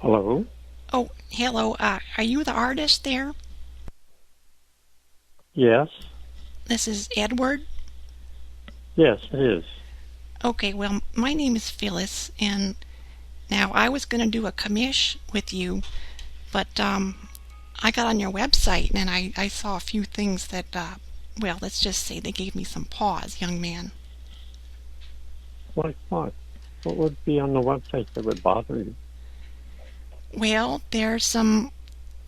Hello? Oh, hello. Are you the artist there? Yes? This is Edward. Yes, it is. Okay, well, my name is Phyllis, and now I was going to do a commish with you, but I got on your website and I saw a few things that, well, let's just say they gave me some pause, young man. Like what? What would be on the website that would bother you? Well, there's some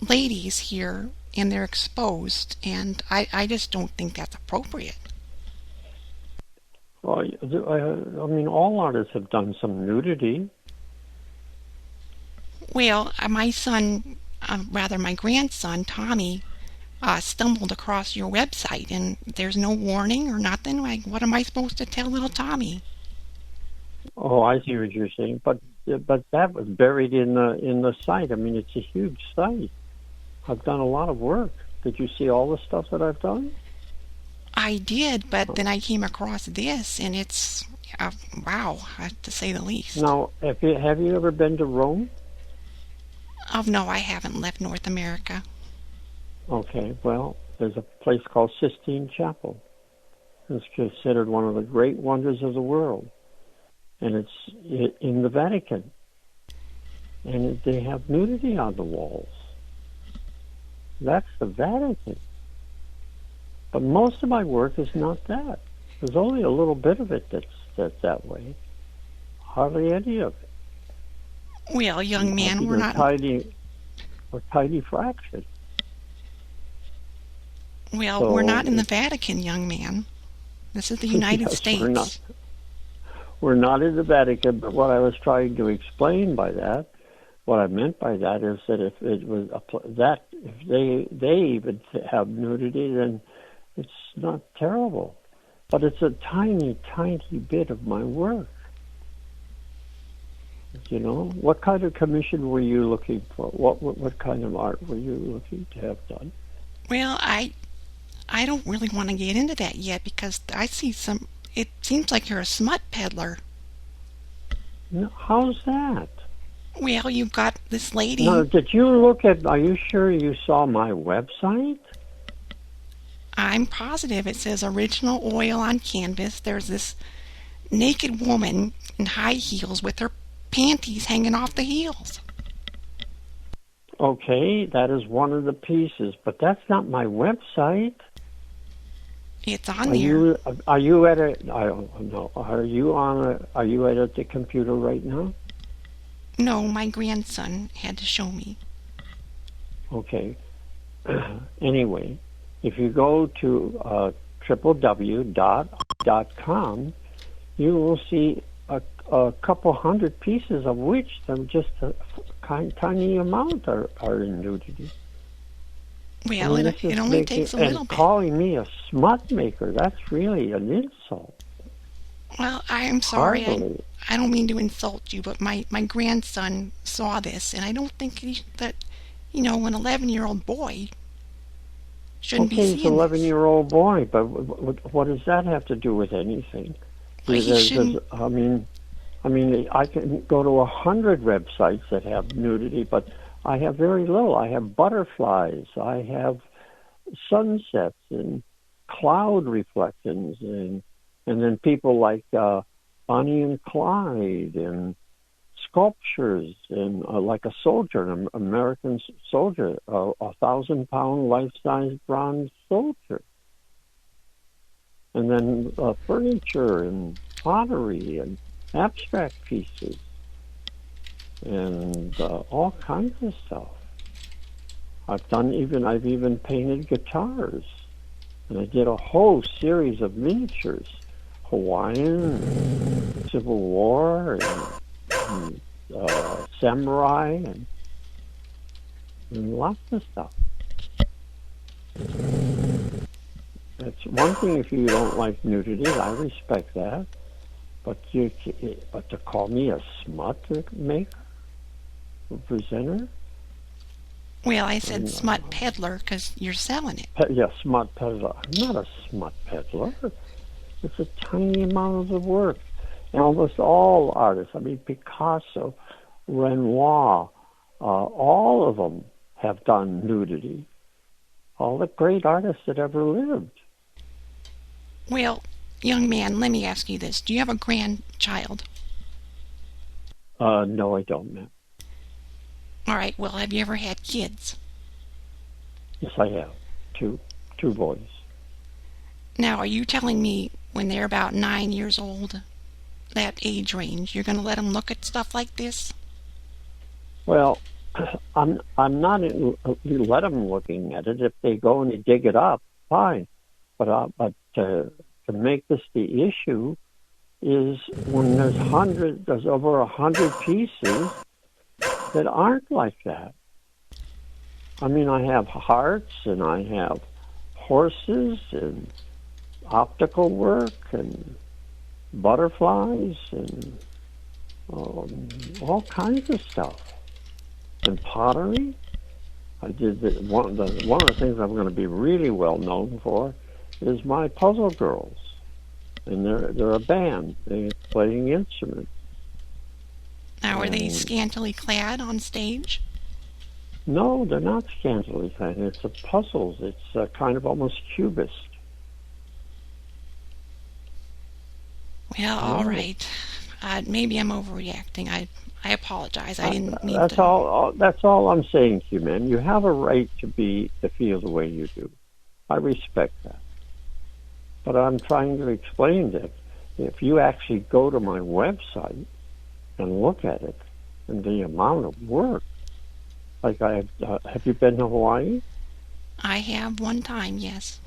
ladies here, and they're exposed, and I just don't think that's appropriate. Well, I mean, all artists have done some nudity. Well, my son, rather my grandson, Tommy, stumbled across your website and there's no warning or nothing. Like, what am I supposed to tell little Tommy? Oh, I see what you're saying, but that was buried in the site. I mean, it's a huge site. I've done a lot of work. Did you see all the stuff that I've done? I did, but then I came across this and it's, wow, to say the least. Now, have you ever been to Rome? Oh, no, I haven't left North America. Okay, well, there's a place called Sistine Chapel. It's considered one of the great wonders of the world, and it's in the Vatican, and they have nudity on the walls. That's the Vatican. But most of my work is not that. There's only a little bit of it that's that way. Hardly any of it. Well, young I man, think we're not. a tiny fraction. We're So not in the Vatican, young man. This is the United yes, we're not. States. We're not in the Vatican. But what I was trying to explain by that, what I meant by that, is that if it was that if they even have nudity, then it's not terrible. But it's a tiny, tiny bit of my work. You know, what kind of commission were you looking for? What kind of art were you looking to have done? Well, I don't really want to get into that yet because I see some. It seems like you're a smut peddler. No, how's that? Well, you've got this Now, lady. did you look at? Are you sure you saw my website? I'm positive it says original oil on canvas. There's this naked woman in high heels with her panties hanging off the heels. Okay, that is one of the pieces, but that's not my website. It's on Are there. you are you at a I don't know. Are you at the computer right now? No, my grandson had to show me. Okay. Anyway, if you go to www.com, you will see a couple hundred pieces of which just a tiny amount are in nudity. I Well, mean, it, this it is only making takes a little and bit. calling me a smut maker. That's really an insult. Well, I'm sorry. Hardly. I don't mean to insult you, but my grandson saw this, and I don't think that, an 11-year-old boy shouldn't be Okay, he's an seeing this. 11-year-old boy, but what does that have to do with anything? Well, he shouldn't. I can go to 100 websites that have nudity, but I have very little. I have butterflies, I have sunsets and cloud reflections, and then people like Bonnie and Clyde and sculptures and like a soldier, an American soldier, a 1,000-pound life-size bronze soldier, and then furniture and pottery and abstract pieces and all kinds of stuff. I've even painted guitars, and I did a whole series of miniatures, Hawaiian, Civil War, and samurai, and lots of stuff. That's one thing. If you don't like nudity, I respect that. But to call me a smut maker, a presenter, Well, I said and smut peddler because you're selling it. yeah, smut peddler. I'm not a smut peddler. It's a tiny amount of the work. And almost all artists, I mean, Picasso, Renoir, All of them have done nudity. All the great artists that ever lived. Well, young man, let me ask you this. Do you have a grandchild? No, I don't, ma'am. All right, well, have you ever had kids? Yes, I have. Two boys. Now, are you telling me when they're about 9 years old, that age range, you're going to let them look at stuff like this? Well, I'm not let them looking at it. If they go and they dig it up, fine. But to make this the issue is when there's over 100 pieces that aren't like that. I mean, I have hearts and I have horses and optical work and butterflies and all kinds of stuff. And pottery. I did one of the things I'm going to be really well known for is my puzzle girls, and they're a band. They're playing instruments. Now, are they scantily clad on stage? No, they're not scantily clad. It's puzzles. It's kind of almost cubist. Well, all right. Maybe I'm overreacting. I apologize. I didn't mean that's to. That's all I'm saying to you, man. You have a right to feel the way you do. I respect that. But I'm trying to explain that if you actually go to my website and look at it and the amount of work, like have you been to Hawaii? I have one time, yes.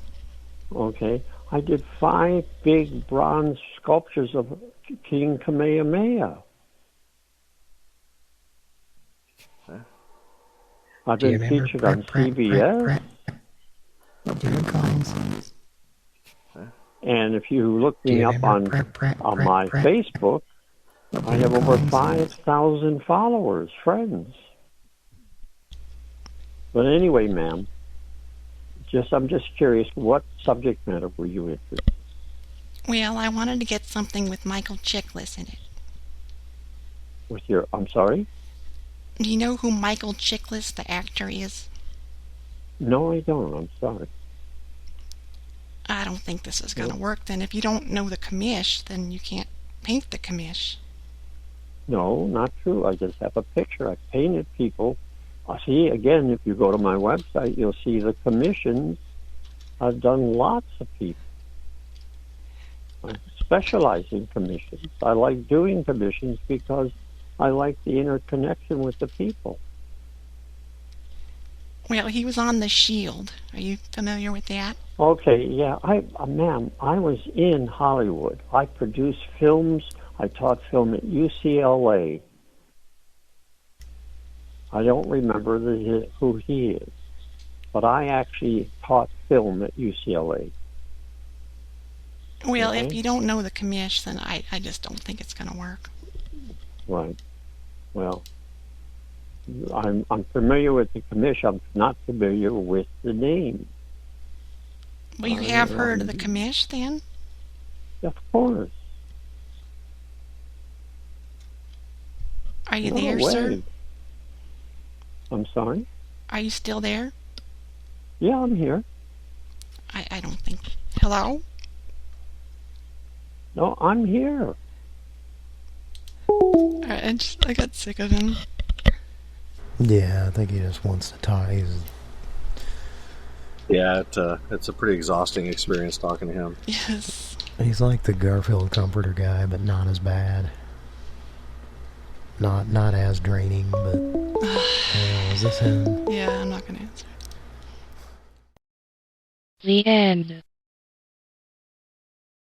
Okay. I did 5 big bronze sculptures of King Kamehameha. I've been featured on CBS. And if you look me up on my Facebook, I have over 5,000 followers, friends. But anyway, ma'am, I'm just curious, what subject matter were you interested in? Well, I wanted to get something with Michael Chiklis in it. I'm sorry? Do you know who Michael Chiklis, the actor, is? No, I don't. I'm sorry. I don't think this is going to work then. If you don't know the commish, then you can't paint the commish. No, not true. I just have a picture. I painted people. See, again, if you go to my website, you'll see the commissions. I've done lots of people. I specialize in commissions. I like doing commissions because I like the interconnection with the people. Well, he was on The Shield. Are you familiar with that? Okay, yeah. Ma'am, I was in Hollywood. I produced films. I taught film at UCLA. I don't remember who he is, but I actually taught film at UCLA. Well, if you don't know the commish, then I just don't think it's going to work. Right. Well, I'm familiar with the commish. I'm not familiar with the name. Well, you have heard of the commish, then? Of course. Are you there, sir? I'm sorry? Are you still there? Yeah, I'm here. I don't think... Hello? No, I'm here. I got sick of him. Yeah, I think he just wants to talk. Yeah, it's a pretty exhausting experience talking to him. Yes. He's like the Garfield comforter guy, but not as bad. Not as draining, but... is this him? Yeah, I'm not going to answer. The end.